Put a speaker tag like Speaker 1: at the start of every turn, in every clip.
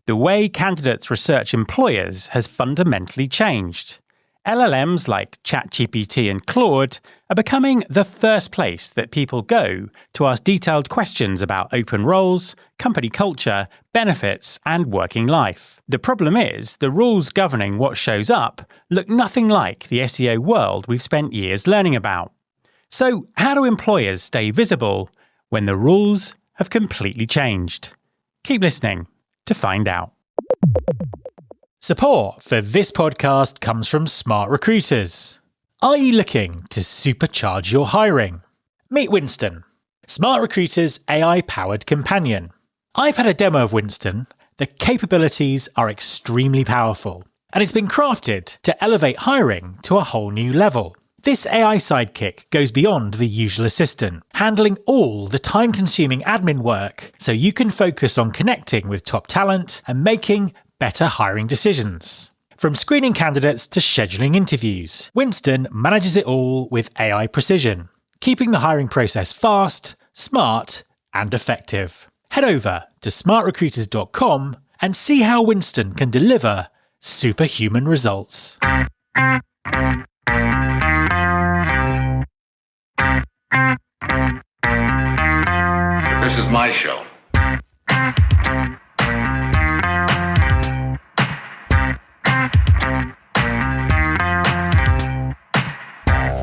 Speaker 1: The way candidates research employers has fundamentally changed. LLMs like ChatGPT and Claude are becoming the first place that people go to ask detailed questions about open roles, company culture, benefits, and working life. The problem is, the rules governing what shows up look nothing like the SEO world we've spent years learning about. So, how do employers stay visible when the rules have completely changed? Keep listening to find out. Support for this podcast comes from Smart Recruiters. Are you looking to supercharge your hiring? Meet Winston, Smart Recruiters' AI-powered companion. I've had a demo of Winston. The capabilities are extremely powerful, and it's been crafted to elevate hiring to a whole new level. This AI sidekick goes beyond the usual assistant, handling all the time-consuming admin work so you can focus on connecting with top talent and making better hiring decisions. From screening candidates to scheduling interviews, Winston manages it all with AI precision, keeping the hiring process fast, smart, and effective. Head over to smartrecruiters.com and see how Winston can deliver superhuman results.
Speaker 2: This is my show.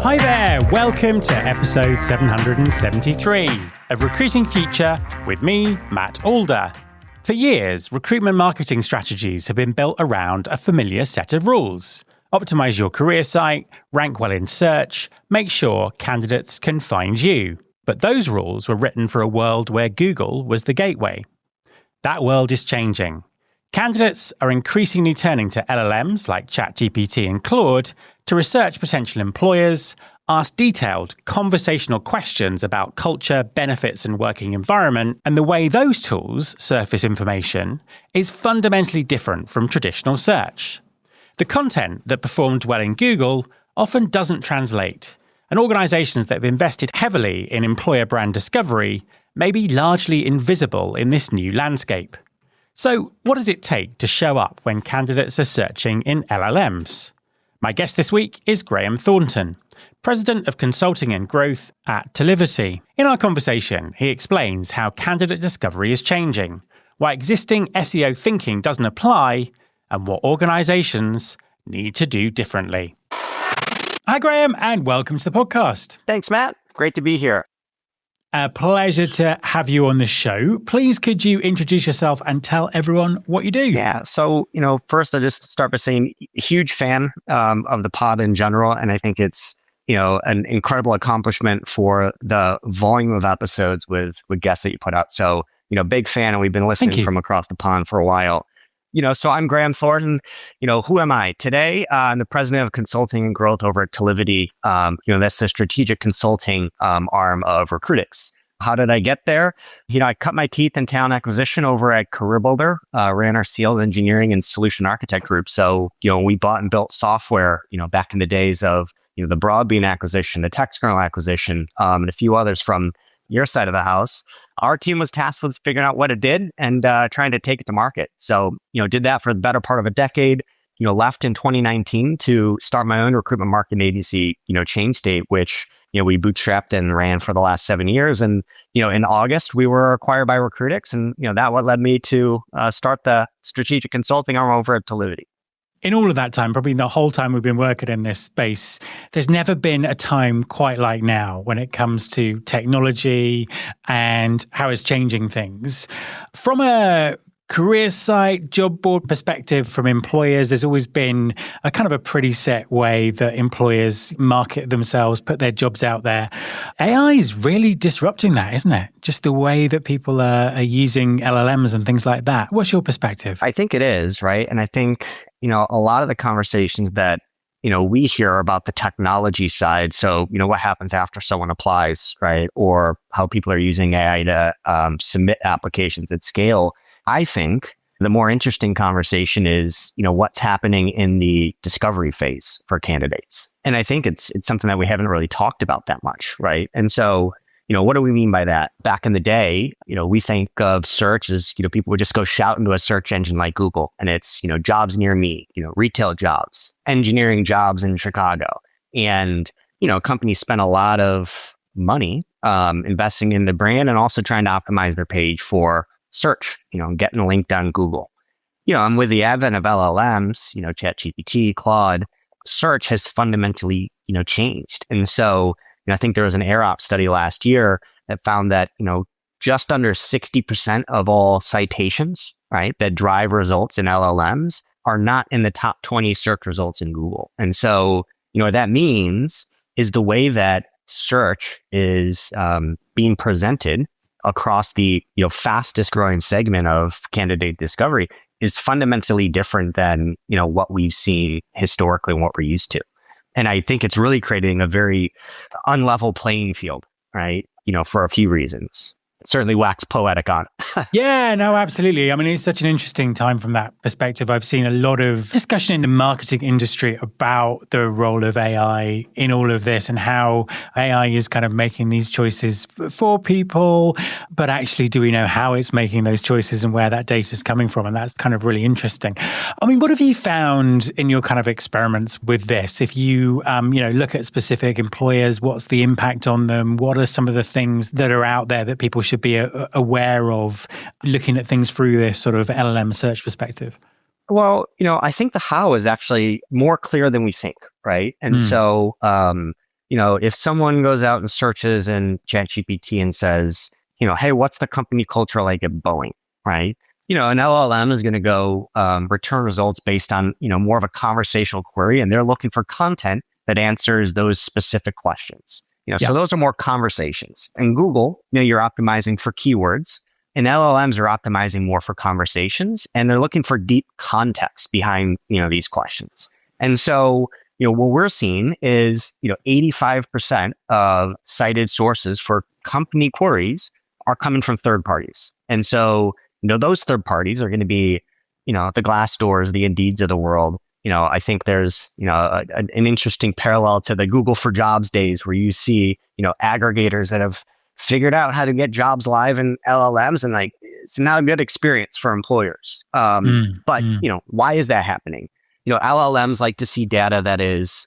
Speaker 1: Hi there, welcome to episode 773 of Recruiting Future with me, Matt Alder. For years, recruitment marketing strategies have been built around a familiar set of rules. Optimize your career site, rank well in search, make sure candidates can find you. But those rules were written for a world where Google was the gateway. That world is changing. Candidates are increasingly turning to LLMs like ChatGPT and Claude to research potential employers, ask detailed conversational questions about culture, benefits, and working environment, and the way those tools surface information is fundamentally different from traditional search. The content that performed well in Google often doesn't translate, and organizations that have invested heavily in employer brand discovery may be largely invisible in this new landscape. So, what does it take to show up when candidates are searching in LLMs? My guest this week is Graham Thornton, President of Consulting and Growth at Tellivity. In our conversation, he explains how candidate discovery is changing, why existing SEO thinking doesn't apply, and what organizations need to do differently. Hi, Graham, and welcome to the podcast.
Speaker 3: Thanks, Matt. Great to be here.
Speaker 1: A pleasure to have you on the show. Please, could you introduce yourself and tell everyone what you do?
Speaker 3: Yeah. So, first I'll just start by saying huge fan of the pod in general. And I think it's, an incredible accomplishment for the volume of episodes with guests that you put out. So, big fan, and we've been listening from across the pond for a while. So I'm Graham Thornton. Who am I? Today, I'm the president of consulting and growth over at Tellivity. That's the strategic consulting arm of Recruitix. How did I get there? I cut my teeth in talent acquisition over at CareerBuilder, ran our field engineering and solution architect group. So, we bought and built software, back in the days of, the Broadbean acquisition, the TextKernel acquisition, and a few others from your side of the house. Our team was tasked with figuring out what it did and trying to take it to market. So, did that for the better part of a decade, left in 2019 to start my own recruitment marketing agency, Change State, which, we bootstrapped and ran for the last 7 years. And, in August, we were acquired by Recruitix. And, that what led me to start the strategic consulting arm over at Tellivity.
Speaker 1: In all of that time, probably the whole time we've been working in this space, there's never been a time quite like now when it comes to technology and how it's changing things. From a career site, job board perspective from employers, there's always been a kind of a pretty set way that employers market themselves, put their jobs out there. AI is really disrupting that, isn't it? Just the way that people are using LLMs and things like that. What's your perspective?
Speaker 3: I think it is, right? And I think, a lot of the conversations that, we hear about the technology side. So, what happens after someone applies, right? Or how people are using AI to submit applications at scale. I think the more interesting conversation is, what's happening in the discovery phase for candidates. And I think it's something that we haven't really talked about that much, right? And so, what do we mean by that? Back in the day, we think of search as, people would just go shout into a search engine like Google, and it's, jobs near me, retail jobs, engineering jobs in Chicago. And, companies spend a lot of money investing in the brand and also trying to optimize their page for search, getting linked on Google. And with the advent of LLMs, ChatGPT, Claude, search has fundamentally, changed. And so, I think there was an AirOps study last year that found that, just under 60% of all citations, right, that drive results in LLMs are not in the top 20 search results in Google. And so, what that means is the way that search is being presented across the fastest growing segment of candidate discovery is fundamentally different than what we've seen historically and what we're used to. And I think it's really creating a very unlevel playing field, right? For a few reasons. Certainly wax poetic on it.
Speaker 1: Yeah, no, absolutely. I mean, it's such an interesting time from that perspective. I've seen a lot of discussion in the marketing industry about the role of AI in all of this and how AI is kind of making these choices for people. But actually, do we know how it's making those choices and where that data is coming from? And that's kind of really interesting. I mean, what have you found in your kind of experiments with this? If you, look at specific employers, what's the impact on them? What are some of the things that are out there that people should be aware of looking at things through this sort of LLM search perspective?
Speaker 3: Well, I think the how is actually more clear than we think, right? And so, if someone goes out and searches in ChatGPT and says, hey, what's the company culture like at Boeing, right? An LLM is going to go return results based on, more of a conversational query, and they're looking for content that answers those specific questions. So those are more conversations. And Google, you're optimizing for keywords, and LLMs are optimizing more for conversations, and they're looking for deep context behind, these questions. And so, what we're seeing is, 85% of cited sources for company queries are coming from third parties. And so, those third parties are going to be, the Glassdoors, the Indeeds of the world. I think there's, an interesting parallel to the Google for Jobs days where you see, aggregators that have figured out how to get jobs live in LLMs, and it's not a good experience for employers. But why is that happening? LLMs like to see data that is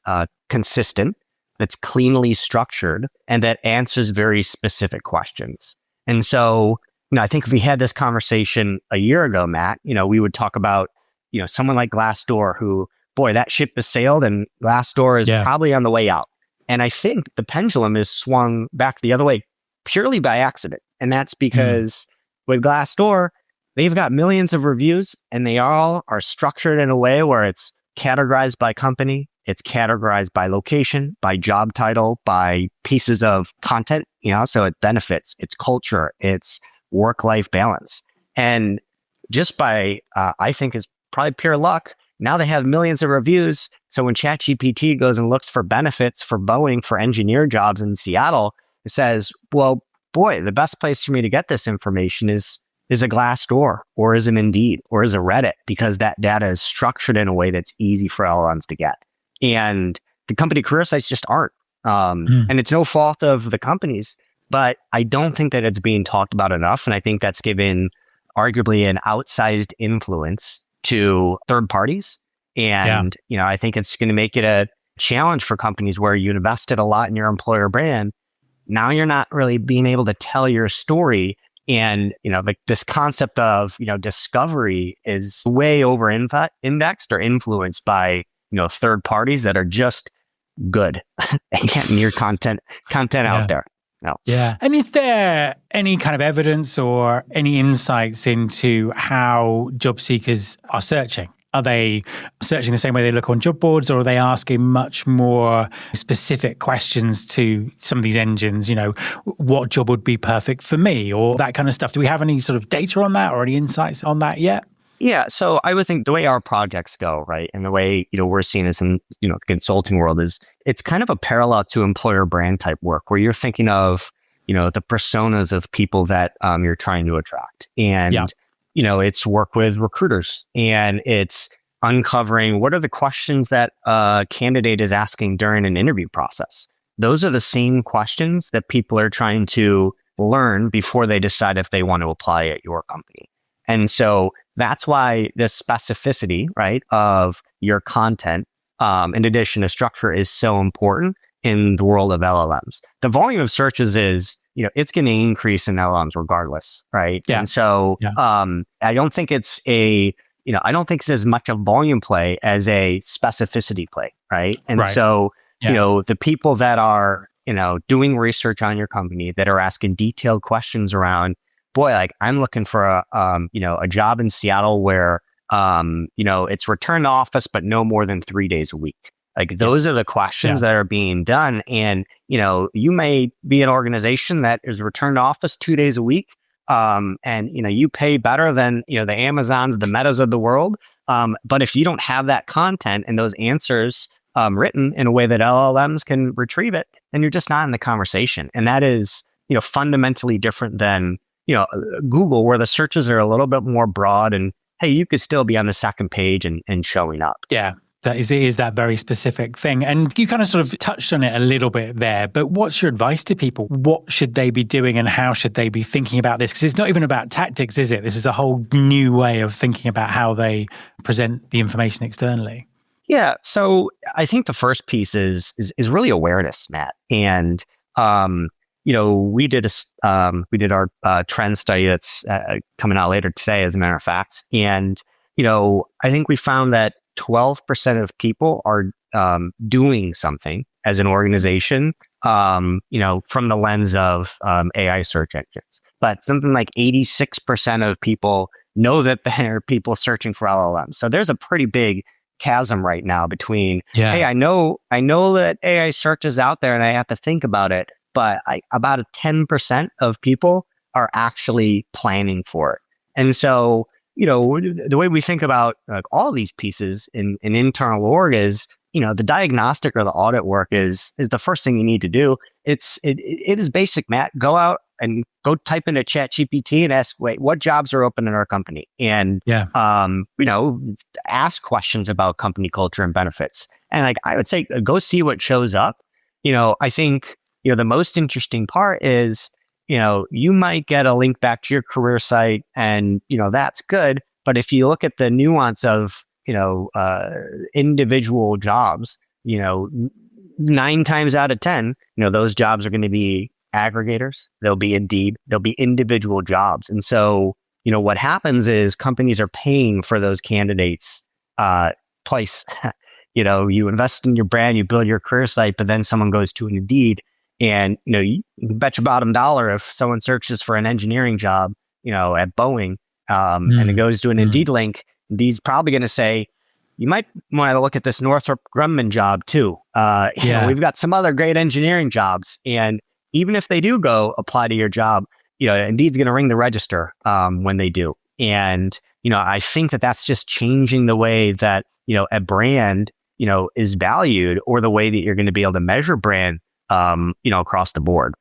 Speaker 3: consistent, that's cleanly structured, and that answers very specific questions. And so, I think if we had this conversation a year ago, Matt, we would talk about someone like Glassdoor who, boy, that ship has sailed and Glassdoor is probably on the way out. And I think the pendulum is swung back the other way purely by accident. And that's because with Glassdoor, they've got millions of reviews and they all are structured in a way where it's categorized by company, it's categorized by location, by job title, by pieces of content, so it benefits, it's culture, it's work-life balance. And just by, I think is probably pure luck, now they have millions of reviews. So when ChatGPT goes and looks for benefits for Boeing for engineer jobs in Seattle, it says, well, boy, the best place for me to get this information is a Glassdoor or is an Indeed or is a Reddit, because that data is structured in a way that's easy for LLMs to get. And the company career sites just aren't. And it's no fault of the companies, but I don't think that it's being talked about enough. And I think that's given arguably an outsized influence to third parties. And, I think it's going to make it a challenge for companies where you invested a lot in your employer brand. Now you're not really being able to tell your story. And, this concept of, discovery is way over indexed or influenced by, third parties that are just good and getting your content out there. No.
Speaker 1: Yeah. And is there any kind of evidence or any insights into how job seekers are searching? Are they searching the same way they look on job boards, or are they asking much more specific questions to some of these engines? What job would be perfect for me, or that kind of stuff? Do we have any sort of data on that or any insights on that yet?
Speaker 3: Yeah. So I would think the way our projects go, right, and the way, we're seeing this in, the consulting world is it's kind of a parallel to employer brand type work where you're thinking of, the personas of people that you're trying to attract. And, it's work with recruiters and it's uncovering what are the questions that a candidate is asking during an interview process. those are the same questions that people are trying to learn before they decide if they want to apply at your company. And so that's why the specificity, right, of your content, in addition to structure, is so important in the world of LLMs. The volume of searches is, it's going to increase in LLMs regardless, right?
Speaker 1: Yeah.
Speaker 3: And so I don't think it's I don't think it's as much a volume play as a specificity play, right? And so, the people that are, doing research on your company, that are asking detailed questions around, boy, like I'm looking for a job in Seattle where, it's return to office, but no more than 3 days a week. Like those are the questions that are being done. And, you may be an organization that is return to office 2 days a week. And, you pay better than, the Amazons, the Metas of the world. But if you don't have that content and those answers written in a way that LLMs can retrieve it, then you're just not in the conversation. And that is, fundamentally different than, Google, where the searches are a little bit more broad and, hey, you could still be on the second page and showing up.
Speaker 1: Yeah. It is that very specific thing. And you kind of sort of touched on it a little bit there, but what's your advice to people? What should they be doing and how should they be thinking about this? Because it's not even about tactics, is it? This is a whole new way of thinking about how they present the information externally.
Speaker 3: Yeah. So I think the first piece is really awareness, Matt. And, we did our trend study that's coming out later today, as a matter of fact. And, I think we found that 12% of people are doing something as an organization, from the lens of AI search engines. But something like 86% of people know that there are people searching for LLMs. So there's a pretty big chasm right now between, hey, I know that AI search is out there and I have to think about it, but about 10% of people are actually planning for it. And so, the way we think about all these pieces in an internal org is, the diagnostic or the audit work is the first thing you need to do. It is basic, Matt. Go out and go type into ChatGPT and ask, wait, what jobs are open in our company? And, ask questions about company culture and benefits. And I would say, go see what shows up. I think, the most interesting part is, you might get a link back to your career site and, that's good. But if you look at the nuance of, individual jobs, 9 times out of 10, those jobs are going to be aggregators. They'll be Indeed. They'll be individual jobs. And so, what happens is companies are paying for those candidates twice. You invest in your brand, you build your career site, but then someone goes to an Indeed. And, you can bet your bottom dollar if someone searches for an engineering job, at Boeing, and it goes to an Indeed link, Indeed's probably going to say, you might want to look at this Northrop Grumman job too. We've got some other great engineering jobs. And even if they do go apply to your job, Indeed's going to ring the register when they do. And, I think that that's just changing the way that, a brand, is valued, or the way that you're going to be able to measure brand, across the board.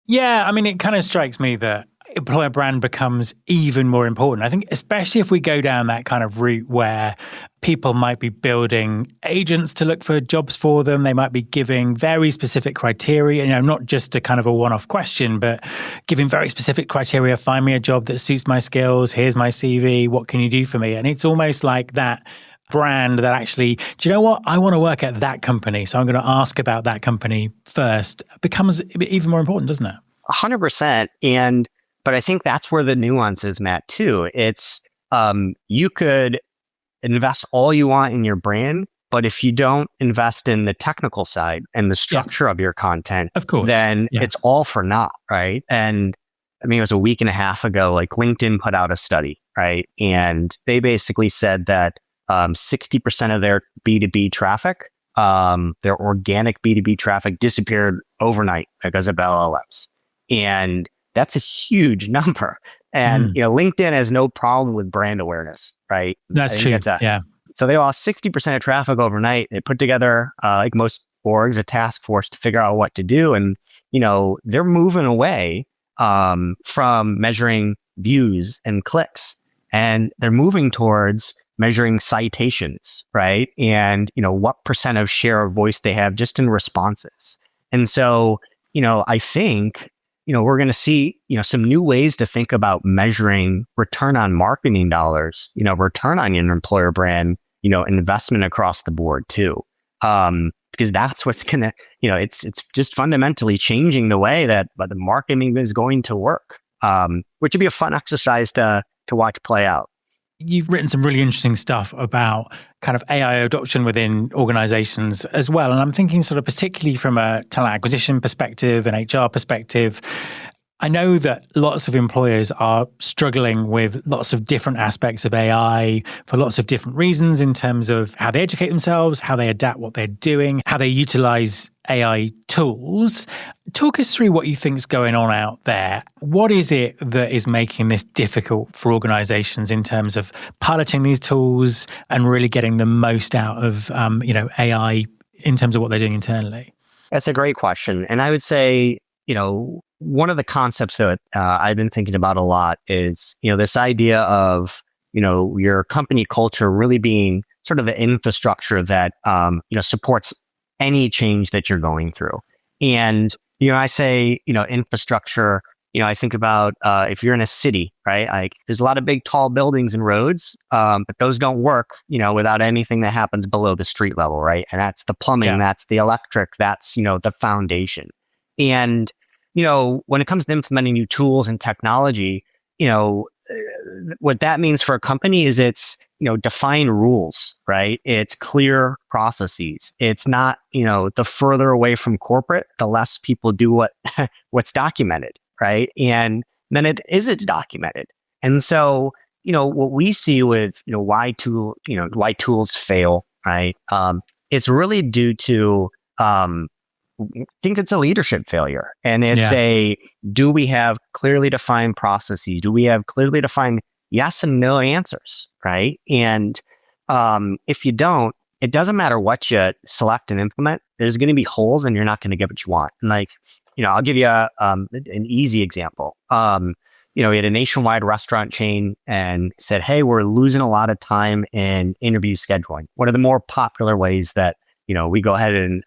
Speaker 1: Yeah, I mean, it kind of strikes me that employer brand becomes even more important. I think especially if we go down that kind of route where people might be building agents to look for jobs for them. They might be giving very specific criteria, not just a kind of a one-off question, but giving very specific criteria. Find me a job that suits my skills. Here's my CV. What can you do for me? And it's almost like that brand that actually, do you know what? I want to work at that company. So I'm going to ask about that company first. It becomes even more important, doesn't it?
Speaker 3: 100%. But I think that's where the nuance is, Matt, too. It's, you could invest all you want in your brand, but if you don't invest in the technical side and the structure of your content,
Speaker 1: of course,
Speaker 3: then it's all for naught, right? And I mean, it was a week and a half ago, like LinkedIn put out a study, right? And they basically said that 60% of their B2B traffic, their organic B2B traffic, disappeared overnight because of LLMs. And that's a huge number. And, LinkedIn has no problem with brand awareness, right?
Speaker 1: That's true. Yeah.
Speaker 3: So they lost 60% of traffic overnight. They put together, like most orgs, a task force to figure out what to do. And, they're moving away from measuring views and clicks. And they're moving towards, measuring citations, right? And, what percent of share of voice they have just in responses. And so, I think, we're going to see, some new ways to think about measuring return on marketing dollars, return on your employer brand, investment across the board too. Because that's what's going to, it's just fundamentally changing the way that the marketing is going to work, which would be a fun exercise to watch play out.
Speaker 1: You've written some really interesting stuff about kind of AI adoption within organizations as well. And I'm thinking sort of particularly from a talent acquisition perspective and HR perspective. I know that lots of employers are struggling with lots of different aspects of AI for lots of different reasons in terms of how they educate themselves, how they adapt what they're doing, how they utilize AI tools. Talk us through what you think is going on out there. What is it that is making this difficult for organizations in terms of piloting these tools and really getting the most out of AI in terms of what they're doing internally?
Speaker 3: That's a great question. And I would say, one of the concepts that I've been thinking about a lot is, this idea of, your company culture really being sort of the infrastructure that, supports any change that you're going through. And, I say, infrastructure, I think about if you're in a city, right? Like there's a lot of big, tall buildings and roads, but those don't work, without anything that happens below the street level, right? And that's the plumbing, that's the electric, that's, the foundation. And, when it comes to implementing new tools and technology, what that means for a company is it's, define rules, right? It's clear processes. It's not, the further away from corporate, the less people do what's documented, right? And then it isn't documented. And so, what we see with, why tools fail, right? It's really due to, I think it's a leadership failure. And it's do we have clearly defined processes? Do we have clearly defined yes and no answers, right? And if you don't, it doesn't matter what you select and implement, there's going to be holes and you're not going to get what you want. And I'll give you an easy example. We had a nationwide restaurant chain and said, hey, we're losing a lot of time in interview scheduling. What are the more popular ways that we go ahead and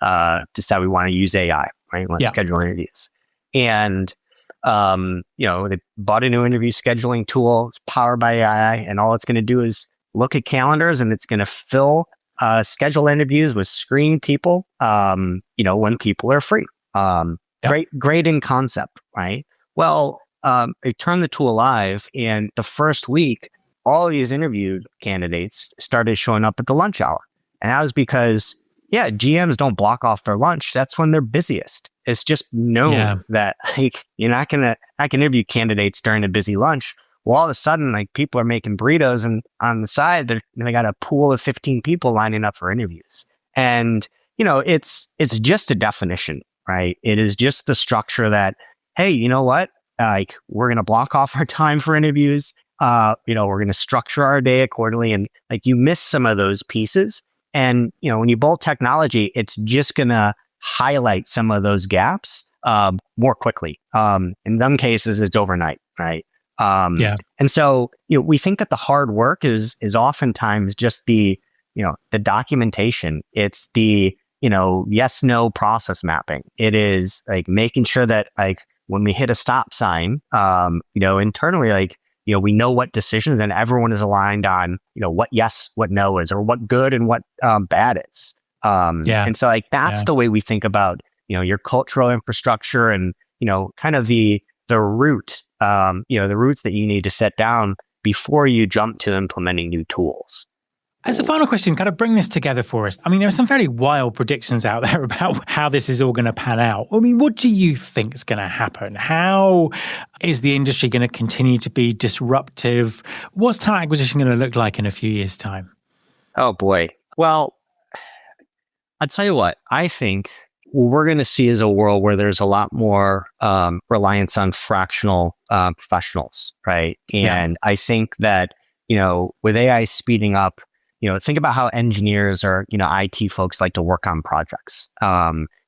Speaker 3: decide we want to use AI, right? We want to schedule interviews. And, they bought a new interview scheduling tool. It's powered by AI. And all it's going to do is look at calendars and it's going to fill schedule interviews with screened people, when people are free. Great in concept, right? Well, they turned the tool live and the first week, all of these interviewed candidates started showing up at the lunch hour. And that was because GMs don't block off their lunch. That's when they're busiest. It's just known that you're not going to, I can interview candidates during a busy lunch. Well, all of a sudden, people are making burritos and on the side, they got a pool of 15 people lining up for interviews. And, it's just a definition, right? It is just the structure that, hey, you know what? We're going to block off our time for interviews. We're going to structure our day accordingly. And you miss some of those pieces. And, when you bolt technology, it's just going to highlight some of those gaps more quickly. In some cases, it's overnight, right? And so, we think that the hard work is oftentimes just the documentation. It's the, yes, no process mapping. It is making sure that when we hit a stop sign, internally, we know what decisions and everyone is aligned on, what yes, what no is, or what good and what bad is. And so that's the way we think about, your cultural infrastructure and, kind of the root, the roots that you need to set down before you jump to implementing new tools.
Speaker 1: As a final question, kind of bring this together for us. I mean, there are some fairly wild predictions out there about how this is all going to pan out. I mean, what do you think is going to happen? How is the industry going to continue to be disruptive? What's talent acquisition going to look like in a few years' time?
Speaker 3: Oh, boy. Well, I'll tell you what, I think what we're going to see is a world where there's a lot more reliance on fractional professionals, right? And I think that, with AI speeding up, think about how engineers or, IT folks like to work on projects.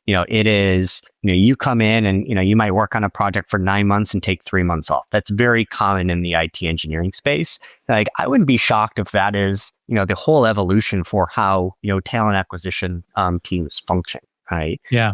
Speaker 3: it is, you come in and, you might work on a project for 9 months and take 3 months off. That's very common in the IT engineering space. Like, I wouldn't be shocked if that is, the whole evolution for how, talent acquisition teams function, right?
Speaker 1: Yeah.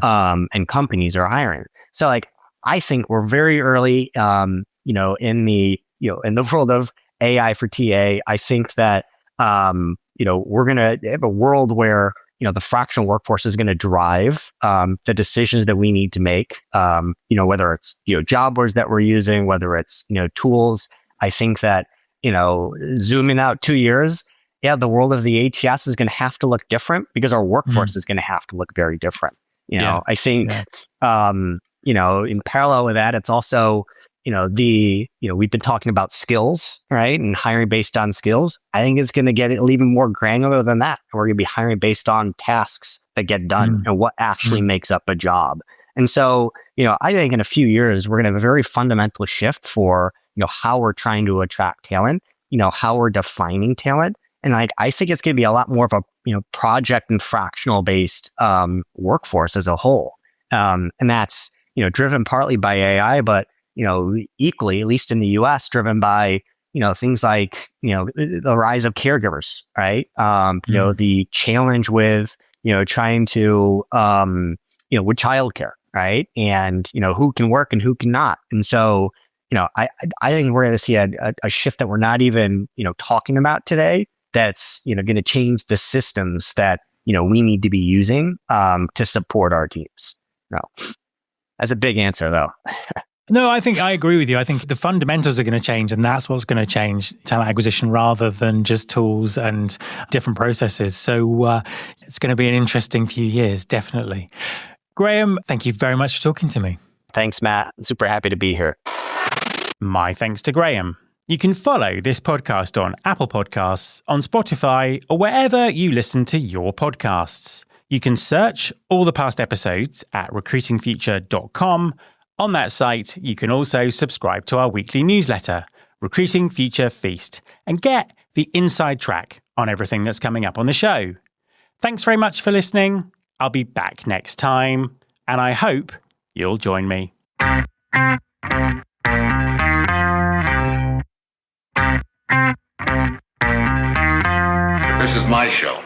Speaker 3: And companies are hiring. So like, I think we're very early, in the, in the world of AI for TA. I think that, we're going to have a world where, the fractional workforce is going to drive the decisions that we need to make, whether it's, job boards that we're using, whether it's, tools. I think that, zooming out 2 years, the world of the ATS is going to have to look different because our workforce is going to have to look very different. I think, in parallel with that, it's also, we've been talking about skills, right? And hiring based on skills. I think it's going to get even more granular than that. We're going to be hiring based on tasks that get done and what actually makes up a job. And so, I think in a few years, we're going to have a very fundamental shift for, how we're trying to attract talent, how we're defining talent. And I think it's going to be a lot more of a, project and fractional based workforce as a whole. And that's, driven partly by AI, but equally, at least in the US, driven by, things like, the rise of caregivers, right? The challenge with, trying to, with childcare, right? And, who can work and who cannot. And so, I think we're going to see a shift that we're not even, talking about today. That's, going to change the systems that, we need to be using to support our teams. No, that's a big answer though.
Speaker 1: No, I think I agree with you. I think the fundamentals are going to change, and that's what's going to change talent acquisition rather than just tools and different processes. So it's going to be an interesting few years, definitely. Graham, thank you very much for talking to me.
Speaker 3: Thanks, Matt. Super happy to be here.
Speaker 1: My thanks to Graham. You can follow this podcast on Apple Podcasts, on Spotify, or wherever you listen to your podcasts. You can search all the past episodes at recruitingfuture.com. On that site, you can also subscribe to our weekly newsletter, Recruiting Future Feast, and get the inside track on everything that's coming up on the show. Thanks very much for listening. I'll be back next time, and I hope you'll join me.
Speaker 2: This is my show.